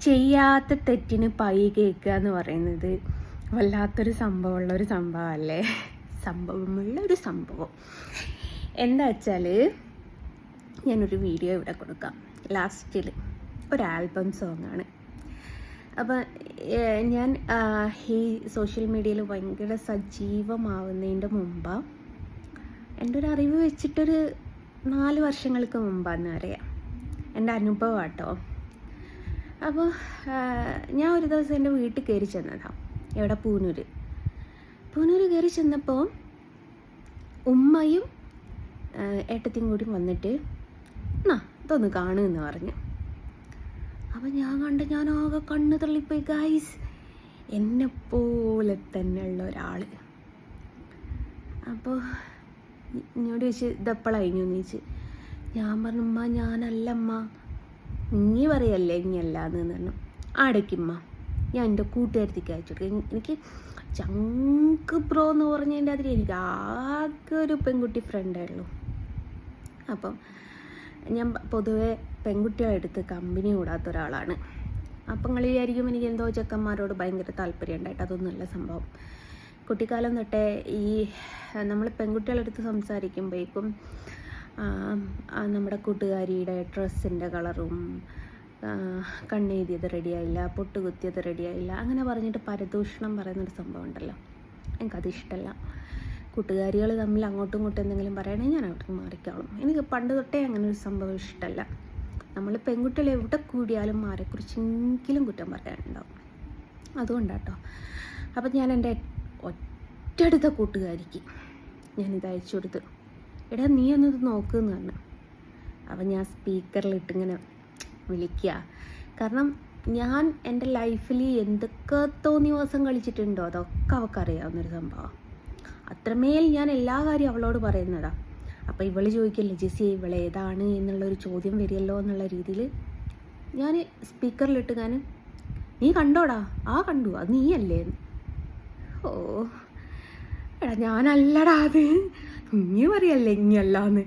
ചെയ്യാത്ത തെറ്റിന് പൈ കേൾക്കുക എന്ന് പറയുന്നത് വല്ലാത്തൊരു സംഭവമുള്ളൊരു സംഭവമല്ലേ? സംഭവമുള്ളൊരു സംഭവം എന്താ വെച്ചാൽ, ഞാനൊരു വീഡിയോ ഇവിടെ കൊടുക്കാം. ലാസ്റ്റിൽ ഒരു ആൽബം സോങ്ങാണ്. അപ്പം ഞാൻ ഈ സോഷ്യൽ മീഡിയയിൽ ഭയങ്കര സജീവമാവുന്നതിൻ്റെ മുമ്പ്, എൻ്റെ ഒരു അറിവ് വെച്ചിട്ടൊരു 4 വർഷങ്ങൾക്ക് മുമ്പാന്ന് അറിയാം, എൻ്റെ അനുഭവം കേട്ടോ. അപ്പോൾ ഞാൻ ഒരു ദിവസം എൻ്റെ വീട്ടിൽ കയറി ചെന്നതാണ്. എവിടെ? പൂനൂർ കയറി ചെന്നപ്പോൾ ഉമ്മയും ഏട്ടത്തിയും കൂടി വന്നിട്ട് ഇതൊന്ന് കാണുമെന്ന് പറഞ്ഞു. അപ്പം ഞാൻ ആകെ കണ്ണ് തള്ളിപ്പോയി. ഗൈസ്, എന്നെപ്പോലെ തന്നെയുള്ള ഒരാൾ. അപ്പോൾ എന്നോട് ചോദിച്ച് ഇതെപ്പോഴായിരുന്നു എന്ന് ചോദിച്ച്. ഞാൻ പറഞ്ഞു, ഉമ്മ ഞാനല്ലമ്മ, ഇങ്ങി പറയല്ലേ ഇങ്ങല്ലാന്ന് പറഞ്ഞു. അടയ്ക്കുമ്മ, ഞാൻ എൻ്റെ കൂട്ടുകാരത്തേക്ക് അയച്ചു കൊടുക്കും. എനിക്ക് ചങ്ക് ബ്രോ എന്ന് പറഞ്ഞതിൻ്റെ അതിൽ എനിക്ക് ആകെ ഒരു പെൺകുട്ടി ഫ്രണ്ടേ ഉള്ളൂ. അപ്പം ഞാൻ പൊതുവെ പെൺകുട്ടികളെടുത്ത് കമ്പനി കൂടാത്ത ഒരാളാണ്. അപ്പം നിങ്ങൾ വിചാരിക്കും എനിക്ക് എന്തോ ചെക്കന്മാരോട് ഭയങ്കര താല്പര്യം ഉണ്ടായിട്ട്. അതൊന്നുമല്ല സംഭവം. കുട്ടിക്കാലം തൊട്ടേ ഈ നമ്മൾ പെൺകുട്ടികളെടുത്ത് സംസാരിക്കുമ്പോഴേക്കും നമ്മുടെ കൂട്ടുകാരിയുടെ ഡ്രസ്സിൻ്റെ കളറും, കണ്ണെഴുതിയത് റെഡിയായില്ല, പൊട്ടുകുത്തിയത് റെഡിയായില്ല, അങ്ങനെ പറഞ്ഞിട്ട് പരദൂഷണം പറയുന്നൊരു സംഭവം ഉണ്ടല്ലോ. എനിക്കത് ഇഷ്ടമല്ല. കൂട്ടുകാരികൾ തമ്മിൽ അങ്ങോട്ടും ഇങ്ങോട്ടും എന്തെങ്കിലും പറയണമെങ്കിൽ ഞാൻ അവിടെ മാറിക്കോളും. എനിക്ക് പണ്ട് തൊട്ടേ അങ്ങനെ ഒരു സംഭവം ഇഷ്ടമല്ല. നമ്മൾ പെൺകുട്ടികൾ എവിടെ കൂടിയാലും ആരെക്കുറിച്ചെങ്കിലും കുറ്റം പറയാനുണ്ടാവും. അതുകൊണ്ടാട്ടോ. അപ്പം ഞാൻ എൻ്റെ ഒറ്റടുത്ത കൂട്ടുകാരിക്ക് ഞാനിത് അയച്ചു കൊടുത്തു. എടാ നീ ഒന്നത് നോക്കുമെന്ന് പറഞ്ഞു. അപ്പം ഞാൻ സ്പീക്കറിലിട്ടിങ്ങനെ വിളിക്കുക. കാരണം ഞാൻ എൻ്റെ ലൈഫിൽ എന്തൊക്കെ തോന്നിവാസം കളിച്ചിട്ടുണ്ടോ അതൊക്കെ അവൾക്കറിയാവുന്നൊരു സംഭവം. അത്രമേൽ ഞാൻ എല്ലാ കാര്യവും അവളോട് പറയുന്നതാണ്. അപ്പോൾ ഇവൾ ചോദിക്കില്ലേ ജെസ്സി ഇവളേതാണ് എന്നുള്ളൊരു ചോദ്യം വരികയല്ലോ എന്നുള്ള രീതിയിൽ ഞാൻ സ്പീക്കറിലിട്ട് നീ കണ്ടോടാ? കണ്ടു, അത് നീയല്ലേ? ഓ എടാ ഞാനല്ലടാ, അത് ഇനി പറയല്ലേ ഇനിയല്ലാന്ന്.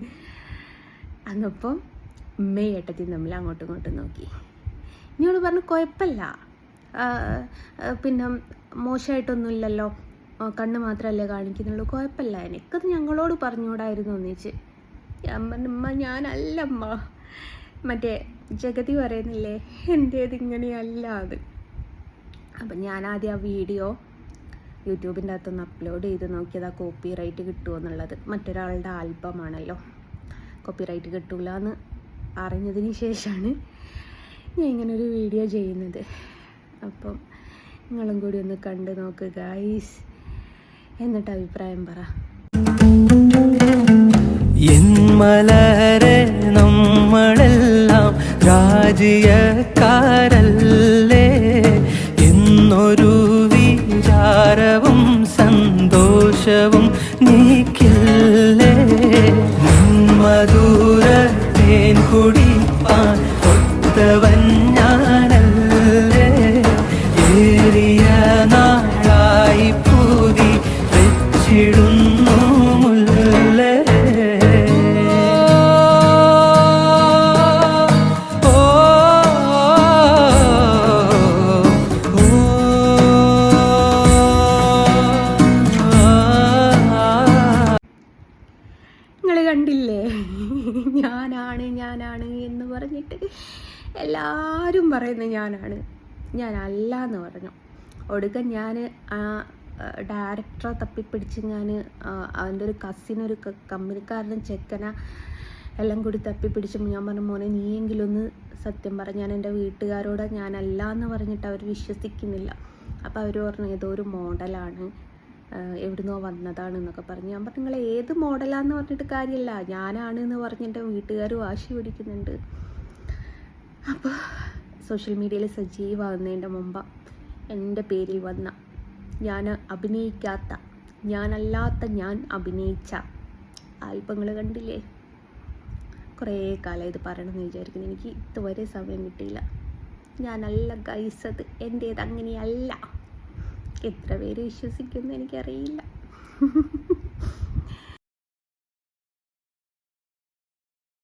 അന്നപ്പം ഉമ്മയും ഏട്ടത്തിയും തമ്മിൽ അങ്ങോട്ടും ഇങ്ങോട്ടും നോക്കി. ഇനിയോട് പറഞ്ഞു കുഴപ്പമില്ല, പിന്നെ മോശമായിട്ടൊന്നുമില്ലല്ലോ, കണ്ണ് മാത്രമല്ലേ കാണിക്കുന്നുള്ളൂ, കുഴപ്പമില്ല, എനിക്കത് ഞങ്ങളോട് പറഞ്ഞുകൂടായിരുന്നു ഒന്നിച്ച്. ഞാൻ പറഞ്ഞമ്മ ഞാനല്ലമ്മ, മറ്റേ ജഗതി പറയുന്നില്ലേ എൻ്റേത് ഇങ്ങനെയല്ല അത്. അപ്പം ഞാൻ ആദ്യം ആ വീഡിയോ യൂട്യൂബിൻ്റെ അകത്തൊന്ന് അപ്ലോഡ് ചെയ്ത് നോക്കിയത്. ആ കോപ്പി റൈറ്റ് കിട്ടുമോ എന്നുള്ളത്. മറ്റൊരാളുടെ ആൽബമാണല്ലോ, കോപ്പി റൈറ്റ് കിട്ടൂല എന്ന് അറിഞ്ഞതിന് ശേഷമാണ് ഞാൻ ഇങ്ങനൊരു വീഡിയോ ചെയ്യുന്നത്. അപ്പം നിങ്ങളും കൂടി ഒന്ന് കണ്ട് നോക്ക് ഗൈസ്, എന്നിട്ട് അഭിപ്രായം പറ. മലരെ നമ്മളെല്ലാം രാജ്യക്കാരല്ലേ എന്നൊരു വിചാരവും സന്തോഷവും നീക്കില്ലേ. മധുര തേൻ കുടിപ്പാൻ ഒത്തവൻ ഞാനല്ലേ. ഏറിയ നാളായി പൂതി വെച്ചിടുന്നു മുല്ലേ. കണ്ടില്ലേ, ഞാനാണ് എന്ന് പറഞ്ഞിട്ട് എല്ലാവരും പറയുന്നത് ഞാനല്ല എന്ന് പറഞ്ഞു. ഒടുക്കം ഞാൻ ആ ഡയറക്ടറെ തപ്പിപ്പിടിച്ച് അവൻ്റെ ഒരു കസിനൊരു കമ്പനിക്കാരനും ചെക്കന എല്ലാം കൂടി തപ്പിപ്പിടിച്ച് ഞാൻ പറഞ്ഞു മോനെ നീയെങ്കിലും ഒന്ന് സത്യം പറ. ഞാൻ എൻ്റെ വീട്ടുകാരോട് ഞാനല്ല എന്ന് പറഞ്ഞിട്ട് അവർ വിശ്വസിക്കുന്നില്ല. അപ്പോൾ അവർ പറഞ്ഞു ഏതോ ഒരു മോഡലാണ്, എവിടുന്നോ വന്നതാണെന്നൊക്കെ പറഞ്ഞു. ഞാൻ പറഞ്ഞു നിങ്ങൾ ഏത് മോഡലാന്ന് പറഞ്ഞിട്ട് കാര്യമില്ല, ഞാനാണെന്ന് പറഞ്ഞിട്ട് വീട്ടുകാർ വാശി പിടിക്കുന്നുണ്ട്. അപ്പോൾ സോഷ്യൽ മീഡിയയിൽ സജീവമാകുന്നതിൻ്റെ മുമ്പ് എൻ്റെ പേരിൽ വന്ന ഞാൻ അഭിനയിച്ച ആൽബങ്ങൾ കണ്ടില്ലേ. കുറേ കാലം ഇത് പറയണമെന്ന് വിചാരിക്കുന്നു, എനിക്ക് ഇതുവരെ സമയം കിട്ടിയില്ല. ഞാനല്ല ഗൈസ്, അത് എൻ്റേത് അങ്ങനെയല്ല. എത്ര പേര് വിശ്വസിക്കുമെന്ന് എനിക്കറിയില്ല.